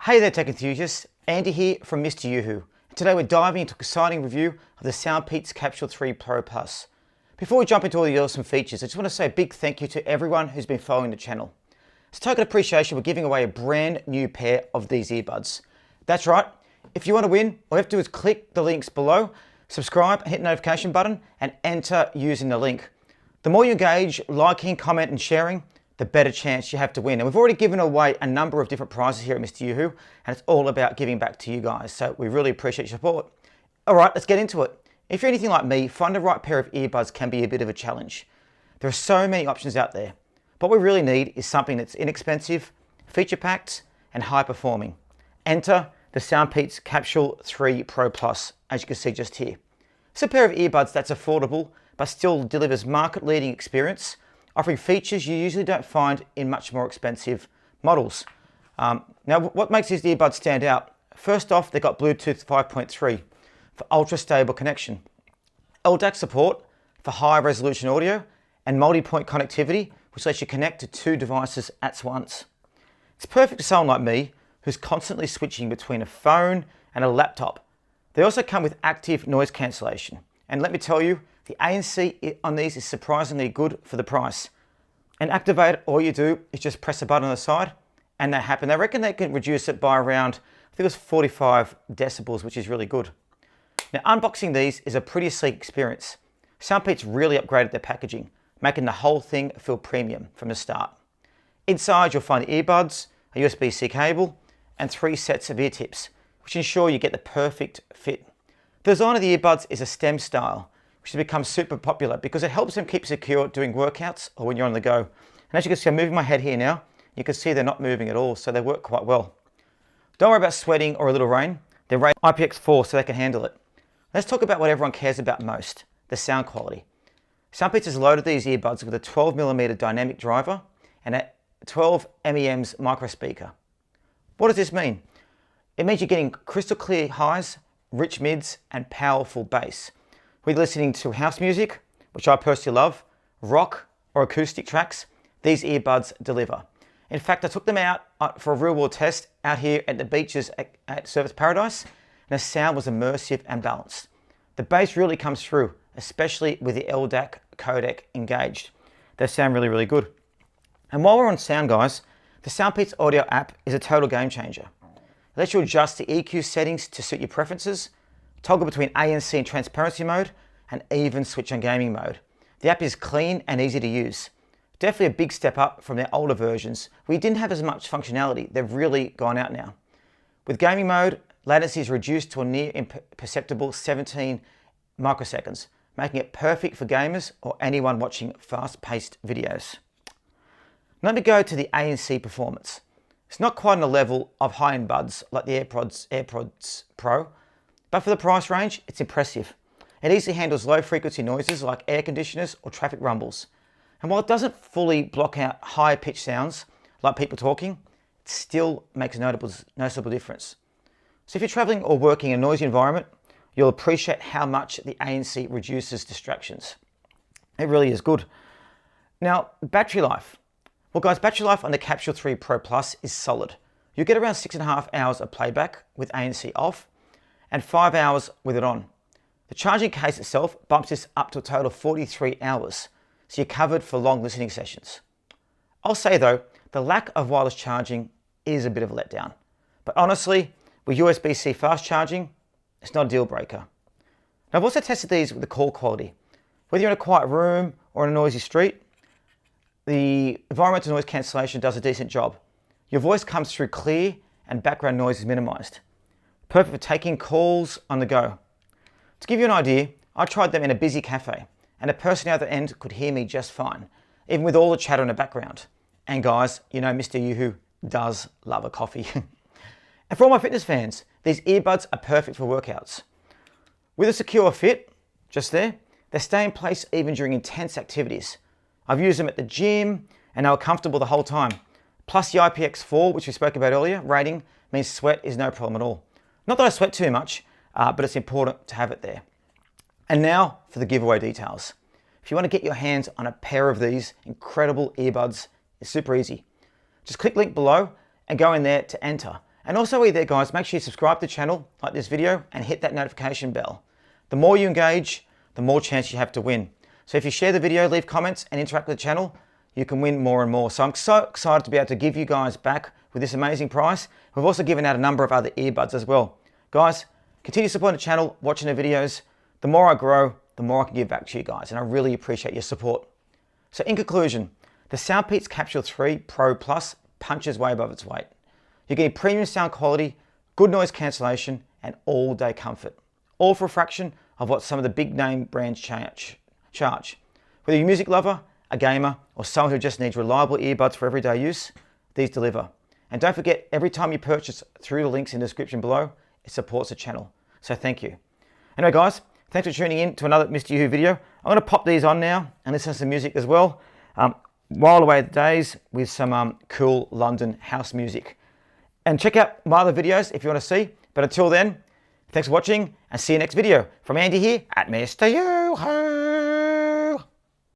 Hey there tech enthusiasts, Andy here from Mr. Yoo-Hoo. Today we're diving into an exciting review of the Soundpeats Capsule 3 Pro Plus. Before we jump into all the awesome features, I just want to say a big thank you to everyone who's been following the channel. As a token of appreciation, we're giving away a brand new pair of these earbuds. That's right, if you want to win, all you have to do is click the links below, subscribe, hit the notification button, and enter using the link. The more you engage, liking, comment, and sharing, the better chance you have to win. And we've already given away a number of different prizes here at Mr. Yoo-Hoo, and it's all about giving back to you guys. So we really appreciate your support. All right, let's get into it. If you're anything like me, finding the right pair of earbuds can be a bit of a challenge. There are so many options out there. What we really need is something that's inexpensive, feature-packed, and high-performing. Enter the Soundpeats Capsule 3 Pro Plus, as you can see just here. It's a pair of earbuds that's affordable, but still delivers market-leading experience, offering features you usually don't find in much more expensive models. Now, what makes these earbuds stand out? First off, they've got Bluetooth 5.3 for ultra-stable connection, LDAC support for high-resolution audio, and multi-point connectivity, which lets you connect to two devices at once. It's perfect for someone like me, who's constantly switching between a phone and a laptop. They also come with active noise cancellation. And let me tell you, the ANC on these is surprisingly good for the price. And activate it, all you do is just press a button on the side and they happen. They reckon they can reduce it by around, I think it was 45 decibels, which is really good. Now, unboxing these is a pretty sleek experience. Soundpeats really upgraded their packaging, making the whole thing feel premium from the start. Inside, you'll find the earbuds, a USB-C cable, and 3 sets of ear tips, which ensure you get the perfect fit. The design of the earbuds is a stem style, which has become super popular because it helps them keep secure during workouts or when you're on the go. And as you can see, I'm moving my head here now. You can see they're not moving at all, so they work quite well. Don't worry about sweating or a little rain. They're rated IPX4, so they can handle it. Let's talk about what everyone cares about most, the sound quality. Soundpeats has loaded these earbuds with a 12mm dynamic driver and a 12 MEMs micro speaker. What does this mean? It means you're getting crystal clear highs, rich mids, and powerful bass. Whether you're listening to house music, which I personally love, rock, or acoustic tracks, these earbuds deliver. In fact, I took them out for a real-world test out here at the beaches at Surfers Paradise, and the sound was immersive and balanced. The bass really comes through, especially with the LDAC codec engaged. They sound really, really good. And while we're on sound, guys, the Soundpeats audio app is a total game changer. It lets you adjust the EQ settings to suit your preferences, toggle between ANC and transparency mode, and even switch on gaming mode. The app is clean and easy to use. Definitely a big step up from their older versions, where you didn't have as much functionality. They've really gone out now. With gaming mode, latency is reduced to a near imperceptible 17 microseconds, making it perfect for gamers or anyone watching fast-paced videos. Let me go to the ANC performance. It's not quite on the level of high-end buds like the AirPods Pro, but for the price range, it's impressive. It easily handles low-frequency noises like air conditioners or traffic rumbles. And while it doesn't fully block out high-pitched sounds like people talking, it still makes a noticeable difference. So if you're traveling or working in a noisy environment, you'll appreciate how much the ANC reduces distractions. It really is good. Now, battery life. Well, guys, battery life on the Capsule 3 Pro Plus is solid. You'll get around 6.5 hours of playback with ANC off, and 5 hours with it on. The charging case itself bumps this up to a total of 43 hours, so you're covered for long listening sessions. I'll say though, the lack of wireless charging is a bit of a letdown. But honestly, with USB-C fast charging, it's not a deal breaker. Now, I've also tested these with the call quality. Whether you're in a quiet room or in a noisy street, the environmental noise cancellation does a decent job. Your voice comes through clear and background noise is minimized. Perfect for taking calls on the go. To give you an idea, I tried them in a busy cafe and the person at the other end could hear me just fine, even with all the chatter in the background. And guys, you know Mr. Yoo-Hoo does love a coffee. And for all my fitness fans, these earbuds are perfect for workouts. With a secure fit, just there, they stay in place even during intense activities. I've used them at the gym and they were comfortable the whole time. Plus the IPX4, which we spoke about earlier, rating means sweat is no problem at all. Not that I sweat too much, but it's important to have it there. And now for the giveaway details. If you want to get your hands on a pair of these incredible earbuds, it's super easy. Just click link below and go in there to enter. And also while you're there guys, make sure you subscribe to the channel, like this video, and hit that notification bell. The more you engage, the more chance you have to win. So if you share the video, leave comments, and interact with the channel, you can win more and more. So I'm so excited to be able to give you guys back with this amazing price. We've also given out a number of other earbuds as well. Guys, continue supporting the channel, watching the videos. The more I grow, the more I can give back to you guys, and I really appreciate your support. So in conclusion, the Soundpeats Capsule 3 Pro Plus punches way above its weight. You're getting premium sound quality, good noise cancellation, and all-day comfort, all for a fraction of what some of the big name brands charge. Whether you're a music lover, a gamer, or someone who just needs reliable earbuds for everyday use, these deliver. And don't forget, every time you purchase through the links in the description below, it supports the channel. So thank you. Anyway guys, thanks for tuning in to another Mr. Yoo-Hoo video. I'm going to pop these on now and listen to some music as well. While away the days with some cool London house music. And check out my other videos if you want to see. But until then, thanks for watching and see you next video. From Andy here at Mr. Yoo-Hoo.